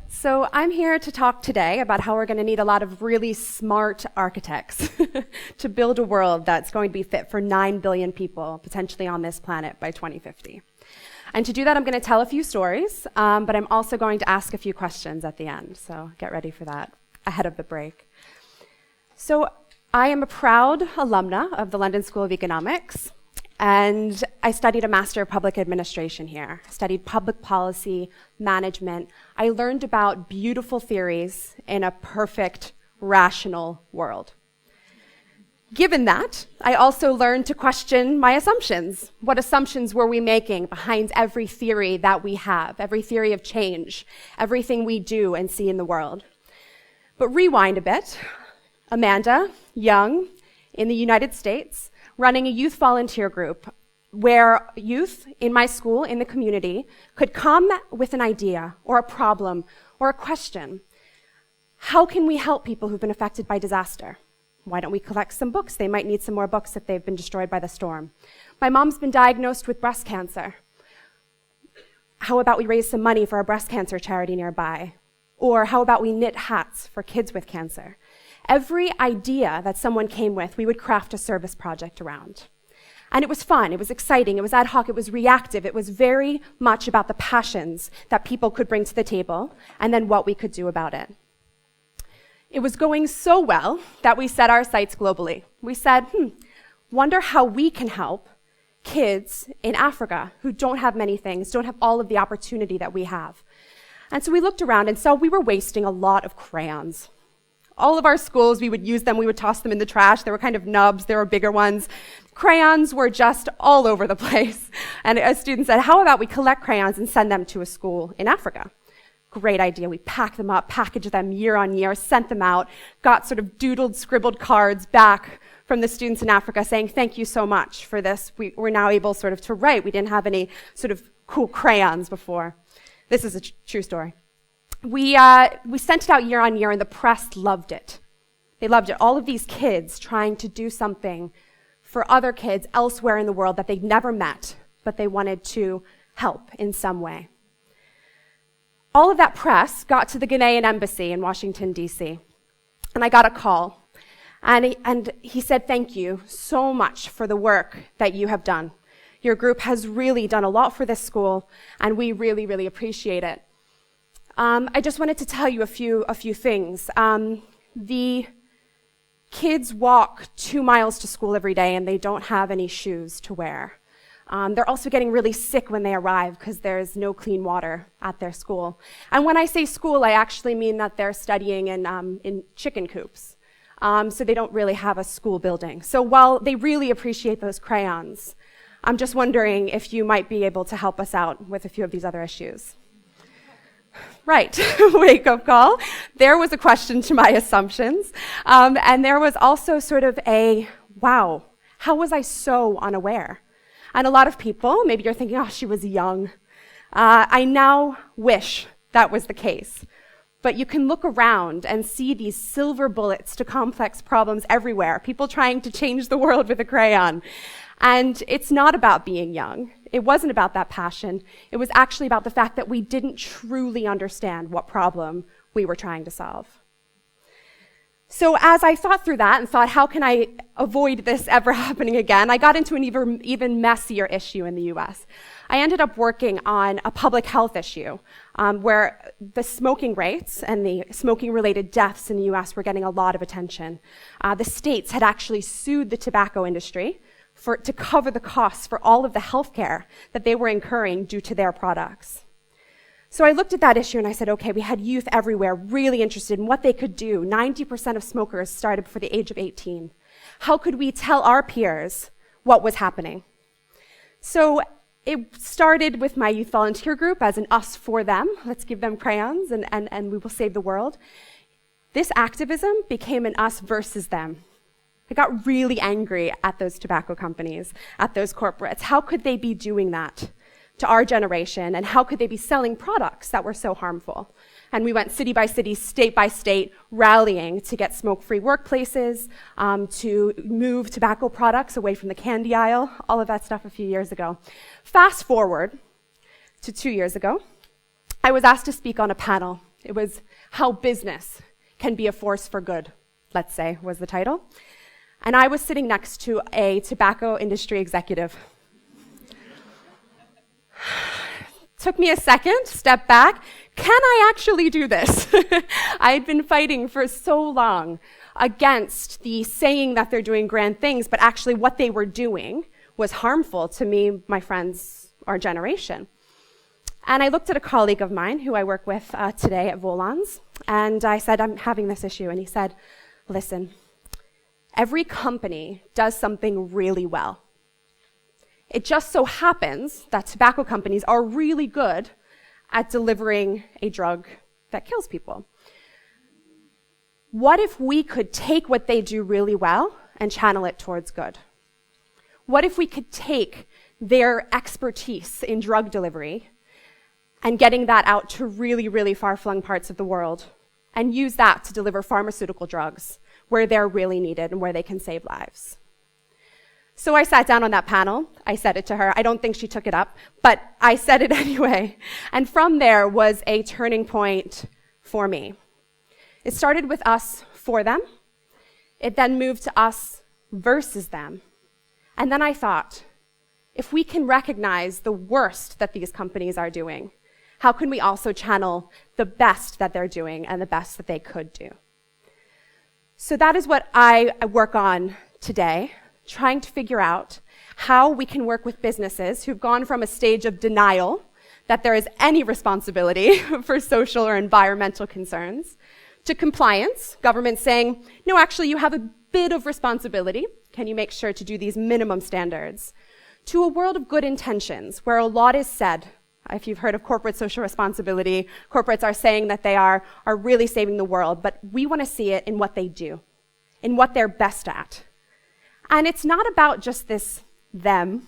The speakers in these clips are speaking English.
So I'm here to talk today about how we're going to need a lot of really smart architects to build a world that's going to be fit for 9 billion people potentially on this planet by 2050. And to do that, I'm going to tell a few stories, but I'm also going to ask a few questions at the end. So get ready for that ahead of the break. So I am a proud alumna of the London School of Economics, and I studied a Master of Public Administration here. I studied public policy, management. I learned about beautiful theories in a perfect, rational world. Given that, I also learned to question my assumptions. What assumptions were we making behind every theory that we have, every theory of change, everything we do and see in the world? But rewind a bit. Amanda, young, in the United States, running a youth volunteer group where youth in my school, in the community, could come with an idea or a problem or a question. How can we help people who've been affected by disaster? Why don't we collect some books? They might need some more books if they've been destroyed by the storm. My mom's been diagnosed with breast cancer. How about we raise some money for a breast cancer charity nearby? Or how about we knit hats for kids with cancer? Every idea that someone came with, we would craft a service project around. And it was fun, it was exciting, it was ad hoc, it was reactive, it was very much about the passions that people could bring to the table and then what we could do about it. It was going so well that we set our sights globally. We said, wonder how we can help kids in Africa who don't have many things, don't have all of the opportunity that we have. And so we looked around and saw we were wasting a lot of crayons. All of our schools, we would use them, we would toss them in the trash. There were kind of nubs, there were bigger ones. Crayons were just all over the place. And a student said, how about we collect crayons and send them to a school in Africa? Great idea. We packed them up, packaged them year on year, sent them out, got sort of doodled, scribbled cards back from the students in Africa saying, thank you so much for this. We're now able sort of to write. We didn't have any sort of cool crayons before. This is a true story. We sent it out year on year, and the press loved it. They loved it. All of these kids trying to do something for other kids elsewhere in the world that they'd never met, but they wanted to help in some way. All of that press got to the Ghanaian embassy in Washington, D.C., and I got a call. And he said, thank you so much for the work that you have done. Your group has really done a lot for this school, and we really, really appreciate it. I just wanted to tell you a few things. The kids walk 2 miles to school every day, and they don't have any shoes to wear. They're also getting really sick when they arrive because there's no clean water at their school. And when I say school, I actually mean that they're studying in chicken coops. So they don't really have a school building. So while they really appreciate those crayons, I'm just wondering if you might be able to help us out with a few of these other issues. Right, wake-up call. There was a question to my assumptions. And there was also sort of a, wow, how was I so unaware? And a lot of people, maybe you're thinking, oh, she was young. I now wish that was the case. But you can look around and see these silver bullets to complex problems everywhere, people trying to change the world with a crayon. And it's not about being young. It wasn't about that passion. It was actually about the fact that we didn't truly understand what problem we were trying to solve. So as I thought through that and thought, how can I avoid this ever happening again, I got into an even messier issue in the US. I ended up working on a public health issue where the smoking rates and the smoking-related deaths in the US were getting a lot of attention. The states had actually sued the tobacco industry to cover the costs for all of the healthcare that they were incurring due to their products. So I looked at that issue and I said, okay, we had youth everywhere really interested in what they could do. 90% of smokers started before the age of 18. How could we tell our peers what was happening? So it started with my youth volunteer group as an us for them. Let's give them crayons and we will save the world. This activism became an us versus them. I got really angry at those tobacco companies, at those corporates. How could they be doing that to our generation, and how could they be selling products that were so harmful? And we went city by city, state by state, rallying to get smoke-free workplaces, to move tobacco products away from the candy aisle, all of that stuff a few years ago. Fast forward to 2 years ago, I was asked to speak on a panel. It was How Business Can Be a Force for Good, let's say, was the title. And I was sitting next to a tobacco industry executive. Took me a second, step back. Can I actually do this? I had been fighting for so long against the saying that they're doing grand things, but actually what they were doing was harmful to me, my friends, our generation. And I looked at a colleague of mine who I work with today at Volans, and I said, I'm having this issue. And he said, listen, every company does something really well. It just so happens that tobacco companies are really good at delivering a drug that kills people. What if we could take what they do really well and channel it towards good? What if we could take their expertise in drug delivery and getting that out to really, really far-flung parts of the world and use that to deliver pharmaceutical drugs where they're really needed and where they can save lives? So I sat down on that panel. I said it to her. I don't think she took it up, but I said it anyway. And from there was a turning point for me. It started with us for them. It then moved to us versus them. And then I thought, if we can recognize the worst that these companies are doing, how can we also channel the best that they're doing and the best that they could do? So that is what I work on today, trying to figure out how we can work with businesses who've gone from a stage of denial that there is any responsibility for social or environmental concerns to compliance, government saying, no, actually, you have a bit of responsibility. Can you make sure to do these minimum standards? To a world of good intentions, where a lot is said. If you've heard of corporate social responsibility, corporates are saying that they are really saving the world, but we want to see it in what they do, in what they're best at. And it's not about just this them.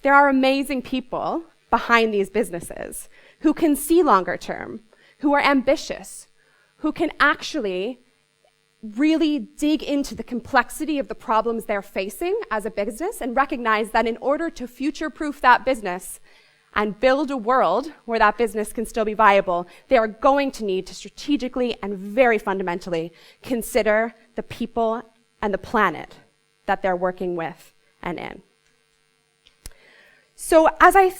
There are amazing people behind these businesses who can see longer term, who are ambitious, who can actually really dig into the complexity of the problems they're facing as a business and recognize that in order to future-proof that business and build a world where that business can still be viable, they are going to need to strategically and very fundamentally consider the people and the planet that they're working with and in. So as I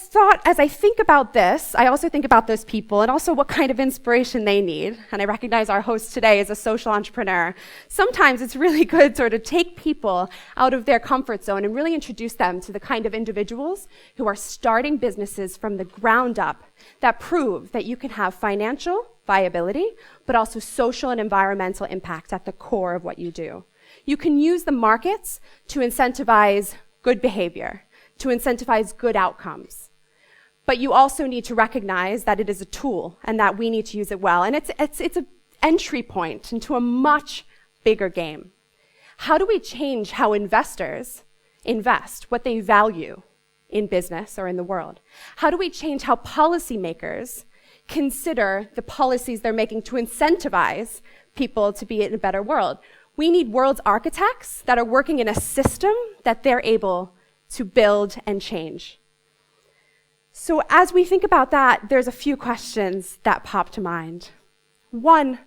think about this, I also think about those people and also what kind of inspiration they need. And I recognize our host today is a social entrepreneur. Sometimes it's really good to sort of take people out of their comfort zone and really introduce them to the kind of individuals who are starting businesses from the ground up that prove that you can have financial viability, but also social and environmental impact at the core of what you do. You can use the markets to incentivize good behavior, to incentivize good outcomes. But you also need to recognize that it is a tool and that we need to use it well. And it's an entry point into a much bigger game. How do we change how investors invest, what they value in business or in the world? How do we change how policymakers consider the policies they're making to incentivize people to be in a better world? We need world's architects that are working in a system that they're able to build and change. So as we think about that, there's a few questions that pop to mind. One,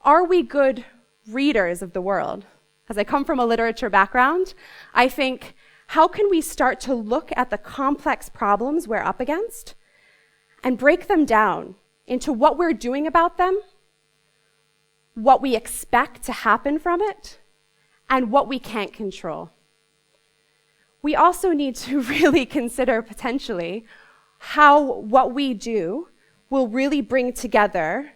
are we good readers of the world? As I come from a literature background, I think, how can we start to look at the complex problems we're up against and break them down into what we're doing about them, what we expect to happen from it, and what we can't control? We also need to really consider potentially how what we do will really bring together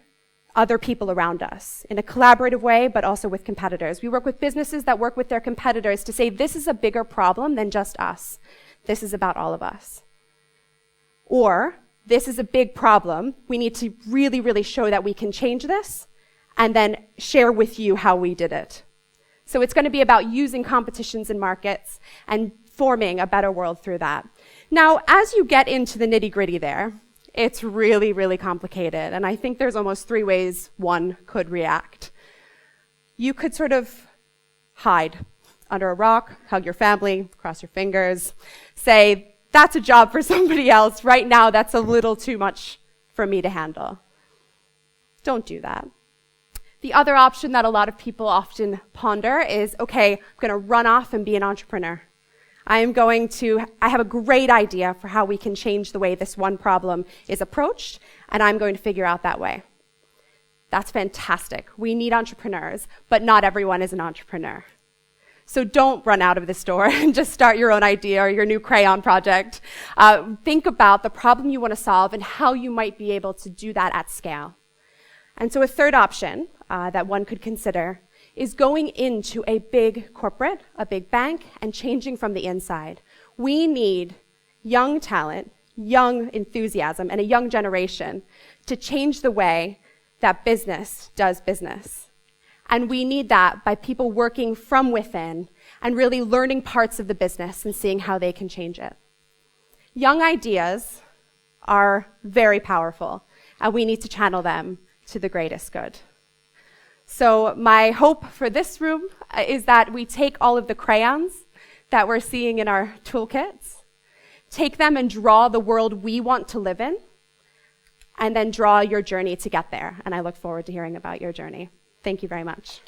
other people around us in a collaborative way, but also with competitors. We work with businesses that work with their competitors to say, this is a bigger problem than just us. This is about all of us. Or, this is a big problem. We need to really, really show that we can change this and then share with you how we did it. So it's going to be about using competitions and markets and forming a better world through that. Now, as you get into the nitty-gritty there, it's really, really complicated, and I think there's almost 3 ways one could react. You could sort of hide under a rock, hug your family, cross your fingers, say, that's a job for somebody else. Right now, that's a little too much for me to handle. Don't do that. The other option that a lot of people often ponder is, okay, I'm going to run off and be an entrepreneur. I have a great idea for how we can change the way this one problem is approached, and I'm going to figure out that way. That's fantastic. We need entrepreneurs, but not everyone is an entrepreneur. So don't run out of this door and just start your own idea or your new crayon project. Think about the problem you want to solve and how you might be able to do that at scale. And so a third option that one could consider is going into a big corporate, a big bank, and changing from the inside. We need young talent, young enthusiasm, and a young generation to change the way that business does business. And we need that by people working from within and really learning parts of the business and seeing how they can change it. Young ideas are very powerful, and we need to channel them to the greatest good. So my hope for this room is that we take all of the crayons that we're seeing in our toolkits, take them and draw the world we want to live in, and then draw your journey to get there. And I look forward to hearing about your journey. Thank you very much.